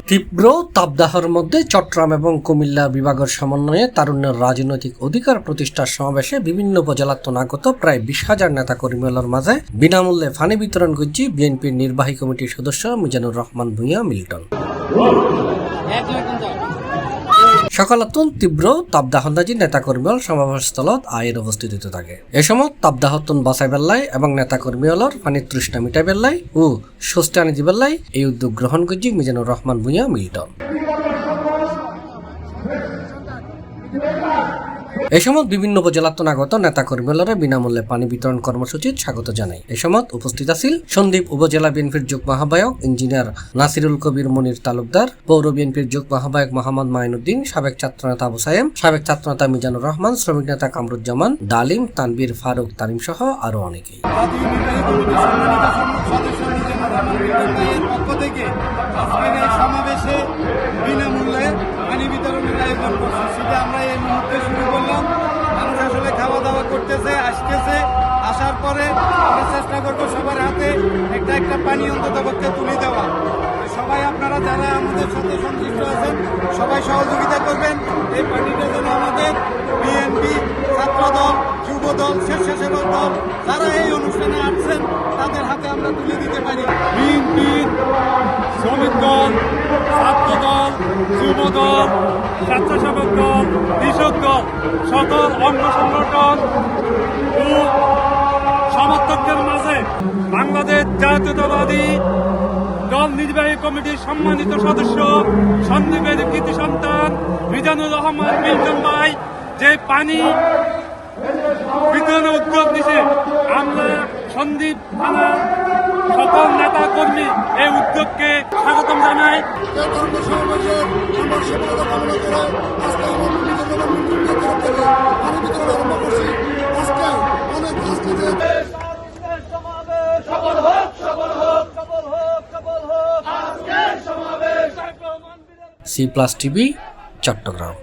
তীব্র তাপদাহের মধ্যে চট্টগ্রাম এবং কুমিল্লা বিভাগের সমন্বয়ে তারুণ্যের রাজনৈতিক অধিকার প্রতিষ্ঠার সমাবেশে বিভিন্ন উপজেলার আগত প্রায় 20,000 নেতাকর্মীদের মাঝে বিনামূল্যে পানি বিতরণ করছে বিএনপির নির্বাহী কমিটির সদস্য মিজানুর রহমান ভূঁইয়া মিল্টন। সকালাতুন তীব্র তাপদাহন্দাজি নেতাকর্মীল সমাবেশস্থলত আয়ের অবস্থিত থাকে। এ সময় তাপদাহতন বাঁচাই বেল্লাই এবং নেতাকর্মীলর পানির তৃষ্ণা মিটাই বেল্লাই ও স্বস্তি আনি দিবেল্লাই এই উদ্যোগ গ্রহণ করছে মিজানুর রহমান ভূঁইয়া মিল্টন। এ সময় বিভিন্ন উপজেলার আগত নেতাকর্মীরা বিনামূল্যে পানি বিতরণ কর্মসূচির স্বাগত জানায়। এ সময় উপস্থিত আছেন সন্দ্বীপ উপজেলা বিএনপির যুগ্ম আহ্বায়ক ইঞ্জিনিয়ার নাসিরুল কবির মনির তালুকদার, পৌর বিএনপির যুগ্ম আহ্বায়ক মোহাম্মদ মাইনুদ্দিন, সাবেক ছাত্রনেতা আবু সায়েম, সাবেক ছাত্রনেতা মিজানুর রহমান, শ্রমিক নেতা কামরুজ্জামান, ডালিম, তানবীর ফারুক, তারিম সহ আরো অনেকেই। বিনামূল্যে পানি বিতরণের আয়োজন করছে, সেটা আমরা এই মুহূর্তে শুরু করলাম। মানুষ আসলে খাওয়া দাওয়া করতেছে, আসতেছে, আসার পরে আমরা চেষ্টা করবো সবার হাতে একটা পানি অন্তত পক্ষে তুলে দেওয়া। সবাই আপনারা যারা আমাদের সাথে সংশ্লিষ্ট আছেন সবাই সহযোগিতা করবেন। এই পানিটা যেন আমাদের বিএনপি, ছাত্রদল, যুবদল, স্বেচ্ছাসেবক দল যারা এই অনুষ্ঠানে আসছেন তাদের হাতে আমরা তুলে দিতে পারি। বিএনপি, শ্রমিক দল, ছাত্রদল, যুবদল, স্বেচ্ছাসেবক দল, কৃষক দল, সকল অঙ্গ সংগঠন ও সমর্থকদের মাঝে বাংলাদেশ জাতীয়তাবাদী দল নির্বাহী কমিটির সম্মানিত সদস্য সন্দীপের কৃতি সন্তান মিজানুর রহমান মিল্টন ভাই যে পানি বিতরণের উদ্যোগ নিছে, আমরা সন্দীপ থানা সকল নেতা কর্মী এই উদ্যোগকে স্বাগতম জানাই। C+ TV, Chittagong.